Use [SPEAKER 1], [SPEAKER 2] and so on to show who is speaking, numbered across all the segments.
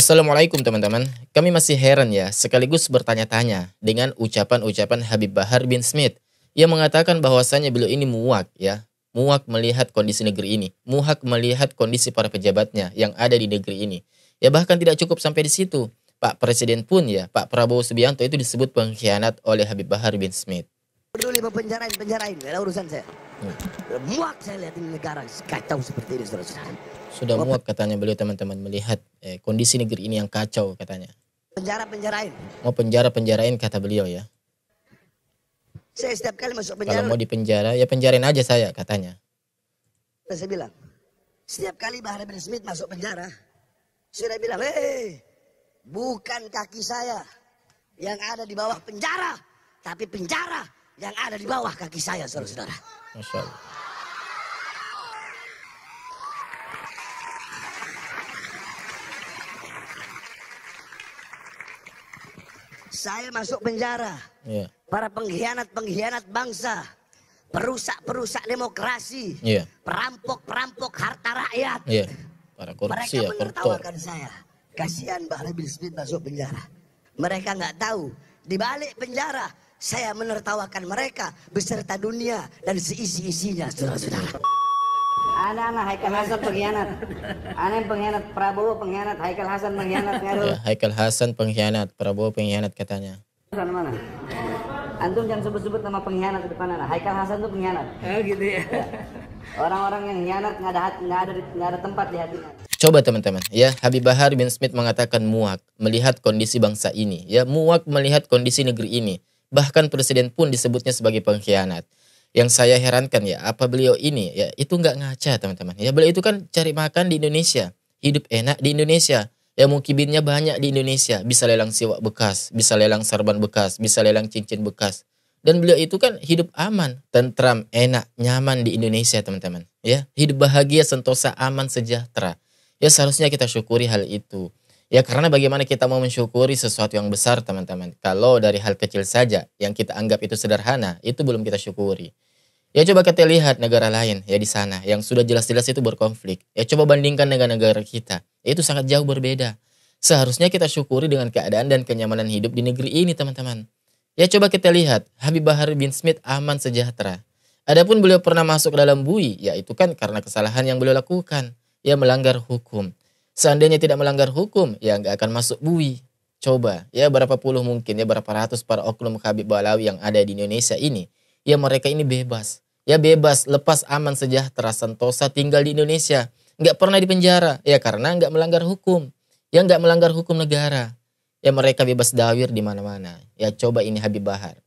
[SPEAKER 1] Assalamualaikum teman-teman. Kami masih heran ya, sekaligus bertanya-tanya dengan ucapan-ucapan Habib Bahar bin Smith yang mengatakan bahwasannya beliau ini muak ya. Muak melihat kondisi negeri ini, muak melihat kondisi para pejabatnya yang ada di negeri ini. Ya bahkan tidak cukup sampai di situ. Pak Presiden pun ya, Pak Prabowo Subianto itu disebut pengkhianat oleh Habib Bahar bin Smith.
[SPEAKER 2] Peduli penjarain, gak ada urusan saya. Muak saya lihat ini negara kacau seperti ini, saudara-saudara.
[SPEAKER 1] Sudah muak katanya beliau teman-teman melihat kondisi negeri ini yang kacau katanya.
[SPEAKER 2] Penjarain.
[SPEAKER 1] Mau penjarain kata beliau ya.
[SPEAKER 2] Saya setiap kali masuk penjara.
[SPEAKER 1] Kalau mau dipenjara ya penjarain aja saya katanya.
[SPEAKER 2] Saya bilang, setiap kali Bahar bin Smith masuk penjara, saya bilang, bukan kaki saya yang ada di bawah penjara, tapi penjara yang ada di bawah kaki saya, saudara-saudara.
[SPEAKER 1] Masya Allah.
[SPEAKER 2] Saya masuk penjara.
[SPEAKER 1] Yeah.
[SPEAKER 2] Para pengkhianat bangsa, perusak demokrasi, perampok harta rakyat.
[SPEAKER 1] Para korupsi
[SPEAKER 2] mereka
[SPEAKER 1] ya,
[SPEAKER 2] menertawakan saya. Kasihan Bahar bin Smith masuk penjara. Mereka nggak tahu di balik penjara saya menertawakan mereka beserta dunia dan seisi-isinya, saudara-saudara.
[SPEAKER 3] Anak-anak Haikal Hasan pengkhianat. Anak pengkhianat, Prabowo pengkhianat, Haikal Hasan pengkhianat.
[SPEAKER 1] Ya, Haikal Hasan pengkhianat, Prabowo pengkhianat katanya.
[SPEAKER 3] Mana? Antum jangan sebut-sebut nama pengkhianat di depan anak. Haikal Hasan itu pengkhianat. Oh gitu ya. Orang-orang yang khianat nggak ada tempat di hatinya.
[SPEAKER 1] Coba teman-teman, ya Habib Bahar bin Smith mengatakan muak melihat kondisi bangsa ini, ya muak melihat kondisi negeri ini. Bahkan presiden pun disebutnya sebagai pengkhianat. Yang saya herankan ya, apa beliau ini ya itu nggak ngaca teman-teman. Ya beliau itu kan cari makan di Indonesia, hidup enak di Indonesia. Ya mukibinnya banyak di Indonesia, bisa lelang siwak bekas, bisa lelang sarban bekas, bisa lelang cincin bekas. Dan beliau itu kan hidup aman, tentram, enak, nyaman di Indonesia teman-teman. Ya hidup bahagia, sentosa, aman, sejahtera. Ya seharusnya kita syukuri hal itu. Ya karena bagaimana kita mau mensyukuri sesuatu yang besar teman-teman. Kalau dari hal kecil saja yang kita anggap itu sederhana, itu belum kita syukuri. Ya coba kita lihat negara lain ya di sana yang sudah jelas-jelas itu berkonflik. Ya coba bandingkan dengan negara kita. Itu sangat jauh berbeda. Seharusnya kita syukuri dengan keadaan dan kenyamanan hidup di negeri ini teman-teman. Ya coba kita lihat Habib Bahar bin Smith aman sejahtera. Adapun beliau pernah masuk ke dalam bui, ya itu kan karena kesalahan yang beliau lakukan. Ya melanggar hukum. Seandainya tidak melanggar hukum, ya nggak akan masuk bui. Coba, ya berapa puluh mungkin, ya berapa ratus para oknum Habib Balawi yang ada di Indonesia ini. Ya mereka ini bebas. Ya bebas, lepas, aman, sejahtera, sentosa, tinggal di Indonesia. Nggak pernah dipenjara. Ya karena nggak melanggar hukum. Ya nggak melanggar hukum negara. Ya mereka bebas dawir di mana-mana. Ya coba ini Habib Bahar.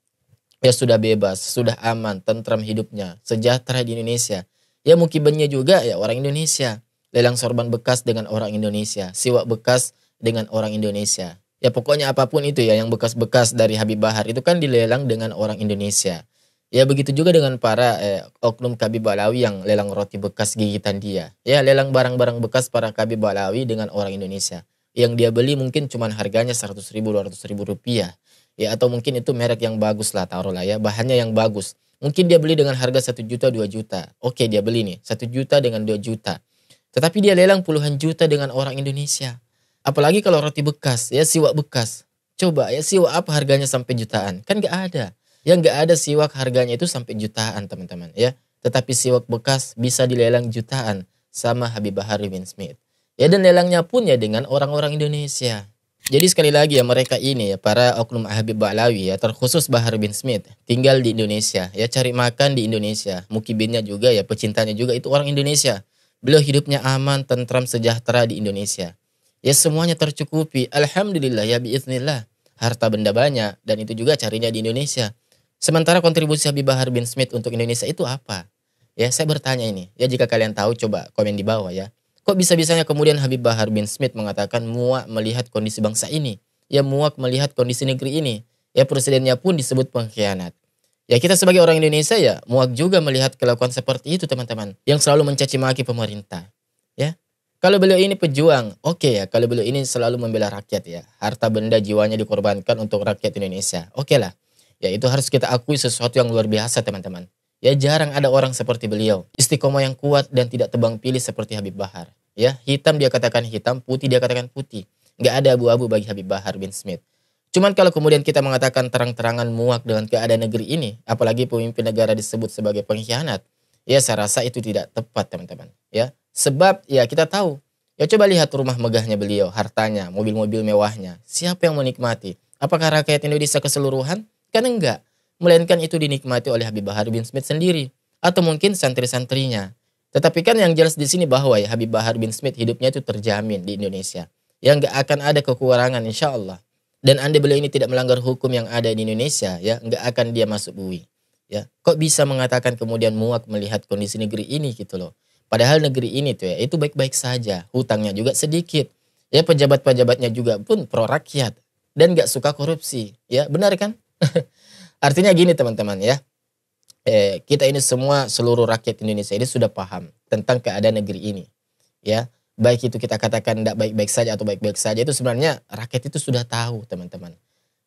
[SPEAKER 1] Ya sudah bebas, sudah aman, tentram hidupnya, sejahtera di Indonesia. Ya mukibannya juga ya orang Indonesia. Lelang sorban bekas dengan orang Indonesia. Siwak bekas dengan orang Indonesia. Ya pokoknya apapun itu ya yang bekas-bekas dari Habib Bahar itu kan dilelang dengan orang Indonesia. Ya begitu juga dengan para oknum Habib Balawi yang lelang roti bekas gigitan dia. Ya lelang barang-barang bekas para Habib Balawi dengan orang Indonesia. Yang dia beli mungkin cuma harganya 100.000, 200.000 rupiah. Ya atau mungkin itu merek yang bagus lah taruhlah ya. Bahannya yang bagus. Mungkin dia beli dengan harga 1 juta, 2 juta. Oke dia beli nih 1 juta dengan 2 juta. Tetapi dia lelang puluhan juta dengan orang Indonesia. Apalagi kalau roti bekas ya siwak bekas. Coba ya siwak apa harganya sampai jutaan? Kan gak ada. Yang nggak ada siwak harganya itu sampai jutaan teman-teman ya. Tetapi siwak bekas bisa dilelang jutaan sama Habib Bahar bin Smith. Ya dan lelangnya pun ya dengan orang-orang Indonesia. Jadi sekali lagi ya mereka ini ya para oknum Habib Balawi ya terkhusus Bahar bin Smith tinggal di Indonesia ya cari makan di Indonesia. Mukibinnya juga ya pecintanya juga itu orang Indonesia. Beliau hidupnya aman, tentram, sejahtera di Indonesia. Ya semuanya tercukupi. Alhamdulillah ya biiznillah. Harta benda banyak dan itu juga carinya di Indonesia. Sementara kontribusi Habib Bahar bin Smith untuk Indonesia itu apa? Ya saya bertanya ini. Ya jika kalian tahu coba komen di bawah ya. Kok bisa-bisanya kemudian Habib Bahar bin Smith mengatakan muak melihat kondisi bangsa ini. Ya muak melihat kondisi negeri ini. Ya presidennya pun disebut pengkhianat. Ya kita sebagai orang Indonesia ya muak juga melihat kelakuan seperti itu teman-teman. Yang selalu mencaci maki pemerintah. Ya. Kalau beliau ini pejuang, oke ya. Kalau beliau ini selalu membela rakyat ya. Harta benda jiwanya dikorbankan untuk rakyat Indonesia. Oke lah. Ya itu harus kita akui sesuatu yang luar biasa teman-teman. Ya jarang ada orang seperti beliau. Istiqomah yang kuat dan tidak tebang pilih seperti Habib Bahar. Ya hitam dia katakan hitam, putih dia katakan putih. Nggak ada abu-abu bagi Habib Bahar bin Smith. Cuman kalau kemudian kita mengatakan terang-terangan muak dengan keadaan negeri ini, apalagi pemimpin negara disebut sebagai pengkhianat, ya saya rasa itu tidak tepat teman-teman. Ya, sebab ya kita tahu, ya coba lihat rumah megahnya beliau, hartanya, mobil-mobil mewahnya. Siapa yang menikmati? Apakah rakyat Indonesia keseluruhan? Kan enggak. Melainkan itu dinikmati oleh Habib Bahar bin Smith sendiri. Atau mungkin santri-santrinya. Tetapi kan yang jelas di sini bahwa ya Habib Bahar bin Smith hidupnya itu terjamin di Indonesia. Yang enggak akan ada kekurangan insya Allah. Dan andai beliau ini tidak melanggar hukum yang ada di Indonesia, ya enggak akan dia masuk bui. Ya, kok bisa mengatakan kemudian muak melihat kondisi negeri ini gitu loh. Padahal negeri ini tuh ya, itu baik-baik saja. Hutangnya juga sedikit. Ya, pejabat-pejabatnya juga pun pro rakyat. Dan gak suka korupsi. Ya, benar kan? Artinya gini teman-teman ya. Kita ini semua, seluruh rakyat Indonesia ini sudah paham tentang keadaan negeri ini. Ya, baik itu kita katakan tidak baik-baik saja atau baik-baik saja, itu sebenarnya rakyat itu sudah tahu teman-teman.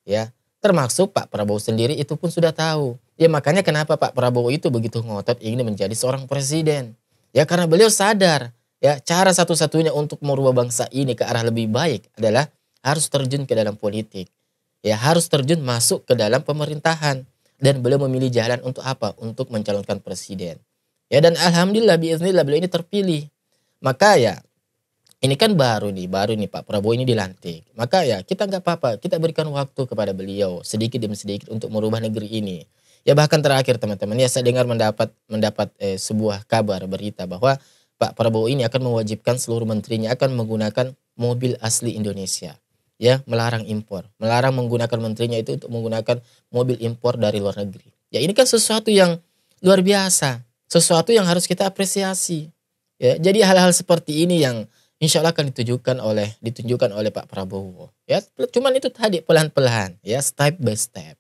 [SPEAKER 1] Ya, termasuk Pak Prabowo sendiri itu pun sudah tahu. Ya, makanya kenapa Pak Prabowo itu begitu ngotot ingin menjadi seorang presiden. Ya, karena beliau sadar ya cara satu-satunya untuk merubah bangsa ini ke arah lebih baik adalah harus terjun ke dalam politik. Ya, harus terjun masuk ke dalam pemerintahan. Dan beliau memilih jalan untuk apa? Untuk mencalonkan presiden. Ya, dan alhamdulillah biiznillah beliau ini terpilih. Maka ya ini kan baru nih Pak Prabowo ini dilantik. Maka ya kita nggak apa-apa, kita berikan waktu kepada beliau sedikit demi sedikit untuk merubah negeri ini. Ya, bahkan terakhir teman-teman ya saya dengar mendapat sebuah kabar berita bahwa Pak Prabowo ini akan mewajibkan seluruh menterinya akan menggunakan mobil asli Indonesia. Ya, melarang impor, melarang menggunakan menterinya itu untuk menggunakan mobil impor dari luar negeri. Ya, ini kan sesuatu yang luar biasa, sesuatu yang harus kita apresiasi. Ya, jadi hal-hal seperti ini yang insya Allah akan ditunjukkan oleh Pak Prabowo. Ya, cuman itu tadi pelan-pelan, ya, step by step.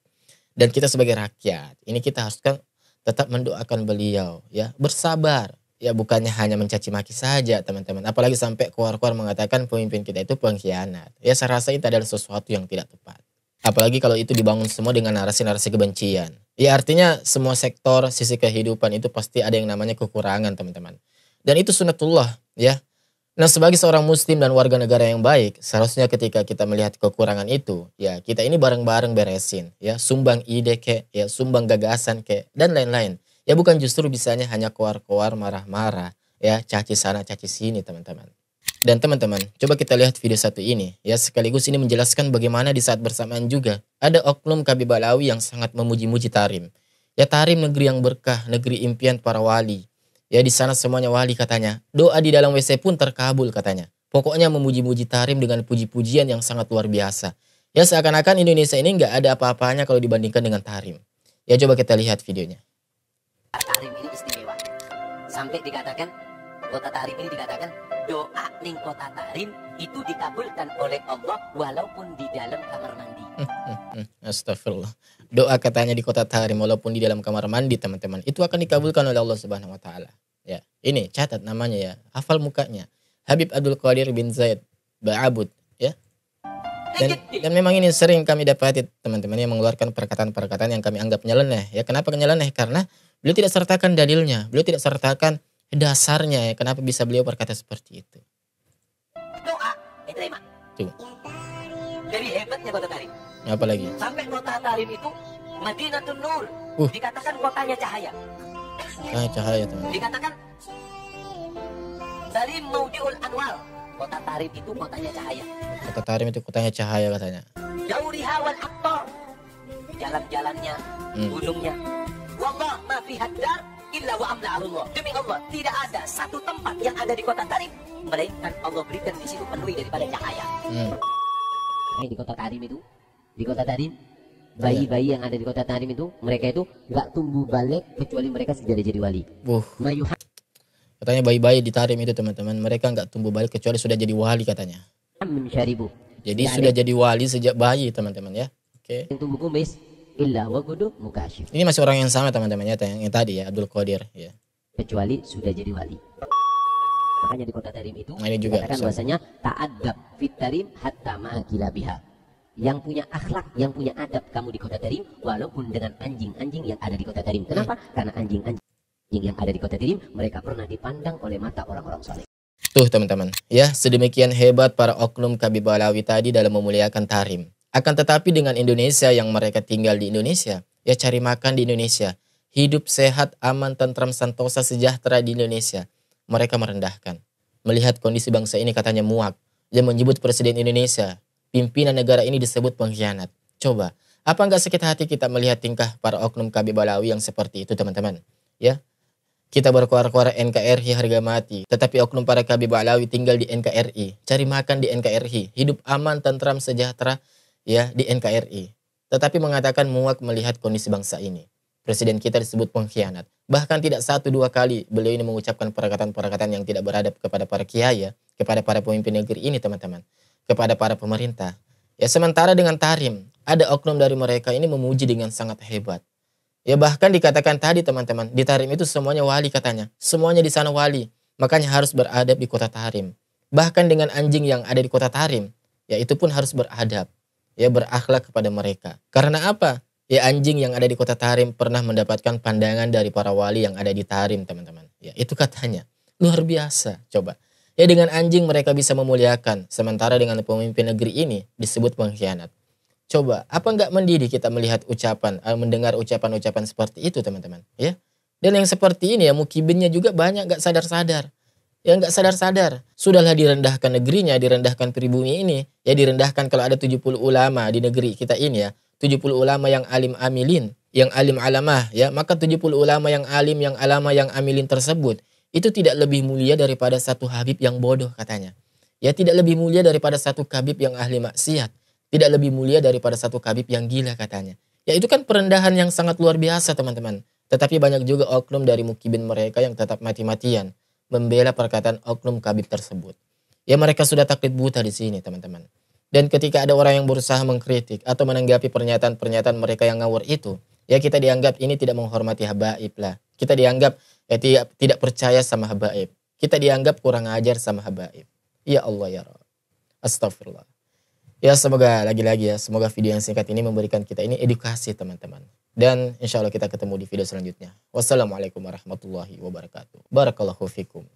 [SPEAKER 1] Dan kita sebagai rakyat, ini kita harus kan tetap mendoakan beliau, ya, bersabar. Ya, bukannya hanya mencaci maki saja, teman-teman. Apalagi sampai keluar-keluar mengatakan pemimpin kita itu pengkhianat. Ya, saya rasa itu adalah sesuatu yang tidak tepat. Apalagi kalau itu dibangun semua dengan narasi-narasi kebencian. Ya, artinya semua sektor, sisi kehidupan itu pasti ada yang namanya kekurangan, teman-teman. Dan itu sunnatullah, ya. Nah, sebagai seorang muslim dan warga negara yang baik, seharusnya ketika kita melihat kekurangan itu, ya kita ini bareng-bareng beresin, ya, sumbang ide kek, ya, sumbang gagasan kek, dan lain-lain. Ya, bukan justru bisanya hanya keluar-keluar marah-marah, ya, caci sana caci sini, teman-teman. Dan teman-teman, coba kita lihat video satu ini, ya, sekaligus ini menjelaskan bagaimana di saat bersamaan juga ada oknum Habib Alawi yang sangat memuji-muji Tarim. Ya, Tarim negeri yang berkah, negeri impian para wali. Ya, di sana semuanya wali katanya. Doa di dalam WC pun terkabul katanya. Pokoknya memuji-muji Tarim dengan puji-pujian yang sangat luar biasa. Ya, seakan-akan Indonesia ini nggak ada apa-apanya kalau dibandingkan dengan Tarim. Ya, coba kita lihat videonya.
[SPEAKER 4] Tarim ini istimewa. Sampai dikatakan, kota Tarim ini dikatakan, doa ning kota Tarim itu dikabulkan oleh Allah walaupun di dalam kamar mandi.
[SPEAKER 1] Astagfirullah. Doa katanya di kota Tarim walaupun di dalam kamar mandi, teman-teman, itu akan dikabulkan oleh Allah Subhanahu wa taala. Ya, ini catat namanya ya, hafal mukanya. Habib Abdul Qadir bin Zaid Ba'abud, ya. Dan memang ini sering kami dapati teman-teman yang mengeluarkan perkataan-perkataan yang kami anggap nyeleneh. Ya, kenapa nyeleneh? Karena beliau tidak sertakan dalilnya, beliau tidak sertakan dasarnya ya, kenapa bisa beliau berkata seperti itu.
[SPEAKER 4] Doa diterima.
[SPEAKER 1] Tuh.
[SPEAKER 4] Dari hebatnya kota Tarim.
[SPEAKER 1] Apa lagi?
[SPEAKER 4] Sampai kota Tarim itu Madinatun Nur. Dikatakan kotanya cahaya.
[SPEAKER 1] Cahaya teman.
[SPEAKER 4] Dikatakan Tarim Maudiul Anwar. Kota Tarim itu kotanya cahaya.
[SPEAKER 1] Kota Tarim itu kotanya cahaya katanya.
[SPEAKER 4] Dauriha wal aqtar. Jalan-jalannya, gunungnya. Wallah ma fi haddar illa wa amla'ahullah. Demi Allah, tidak ada satu tempat yang ada di kota Tarim melainkan Allah berikan di situ penuh daripada cahaya. Di kota Tarim itu, di kota Tarim, bayi-bayi yang ada di kota Tarim itu, mereka itu nggak tumbuh balik kecuali mereka sudah jadi wali.
[SPEAKER 1] Katanya bayi-bayi di Tarim itu teman-teman, mereka nggak tumbuh balik kecuali sudah jadi wali katanya. Jadi sudah jadi wali sejak bayi teman-teman ya. Oke.
[SPEAKER 4] Yang tumbuh kumis, illa wa gudu mukasyif.
[SPEAKER 1] Ini masih orang yang sama teman-teman ya, yang tadi ya, Abdul Qadir ya.
[SPEAKER 4] Kecuali sudah jadi wali. Makanya di kota Tarim itu
[SPEAKER 1] ini juga
[SPEAKER 4] dikatakan bahwasanya ta'adab fit Tarim hatta ma'akila biha. Yang punya akhlak, yang punya adab kamu di kota Tarim walaupun dengan anjing-anjing yang ada di kota Tarim. Kenapa? Karena anjing-anjing yang ada di kota Tarim mereka pernah dipandang oleh mata orang-orang soleh.
[SPEAKER 1] Tuh teman-teman, ya sedemikian hebat para oknum Habib Balawi tadi dalam memuliakan Tarim. Akan tetapi dengan Indonesia yang mereka tinggal di Indonesia, ya cari makan di Indonesia, hidup sehat, aman, tentram, santosa, sejahtera di Indonesia, mereka merendahkan. Melihat kondisi bangsa ini katanya muak. Dia menyebut Presiden Indonesia, pimpinan negara ini disebut pengkhianat. Coba, apa enggak sakit hati kita melihat tingkah para oknum Habib Balawi yang seperti itu teman-teman? Ya, kita berkuar-kuar NKRI harga mati, tetapi oknum para Habib Balawi tinggal di NKRI, cari makan di NKRI, hidup aman, tentram, sejahtera ya di NKRI. Tetapi mengatakan muak melihat kondisi bangsa ini. Presiden kita disebut pengkhianat. Bahkan tidak 1-2 kali beliau ini mengucapkan perkataan-perkataan yang tidak beradab kepada para kiai ya, kepada para pemimpin negeri ini teman-teman, kepada para pemerintah. Ya sementara dengan Tarim, ada oknum dari mereka ini memuji dengan sangat hebat. Ya bahkan dikatakan tadi teman-teman, di Tarim itu semuanya wali katanya. Semuanya di sana wali. Makanya harus beradab di kota Tarim. Bahkan dengan anjing yang ada di kota Tarim, ya itu pun harus beradab. Ya berakhlak kepada mereka. Karena apa? Ya anjing yang ada di kota Tarim pernah mendapatkan pandangan dari para wali yang ada di Tarim teman-teman. Ya itu katanya. Luar biasa. Coba. Ya dengan anjing mereka bisa memuliakan. Sementara dengan pemimpin negeri ini disebut pengkhianat. Coba, apa enggak mendidih kita melihat ucapan, mendengar ucapan-ucapan seperti itu teman-teman, ya? Dan yang seperti ini ya mukibinnya juga banyak enggak sadar-sadar. Ya enggak sadar-sadar. Sudahlah direndahkan negerinya, direndahkan pribumi ini, ya direndahkan kalau ada 70 ulama di negeri kita ini ya. 70 ulama yang alim amilin, yang alim alamah, ya. Maka 70 ulama yang alim, yang alama, yang amilin tersebut, itu tidak lebih mulia daripada satu habib yang bodoh katanya. Ya tidak lebih mulia daripada satu habib yang ahli maksiat. Tidak lebih mulia daripada satu kabib yang gila katanya. Ya itu kan perendahan yang sangat luar biasa teman-teman. Tetapi banyak juga oknum dari mukibin mereka yang tetap mati-matian membela perkataan oknum kabib tersebut. Ya mereka sudah taklid buta di sini teman-teman. Dan ketika ada orang yang berusaha mengkritik atau menanggapi pernyataan-pernyataan mereka yang ngawur itu, ya kita dianggap ini tidak menghormati habaib lah. Kita dianggap ya tidak percaya sama habaib. Kita dianggap kurang ajar sama habaib. Ya Allah ya Rabb. Astagfirullah. Ya semoga lagi-lagi ya, semoga video yang singkat ini memberikan kita ini edukasi teman-teman. Dan insya Allah kita ketemu di video selanjutnya. Wassalamualaikum warahmatullahi wabarakatuh. Barakallahu fikum.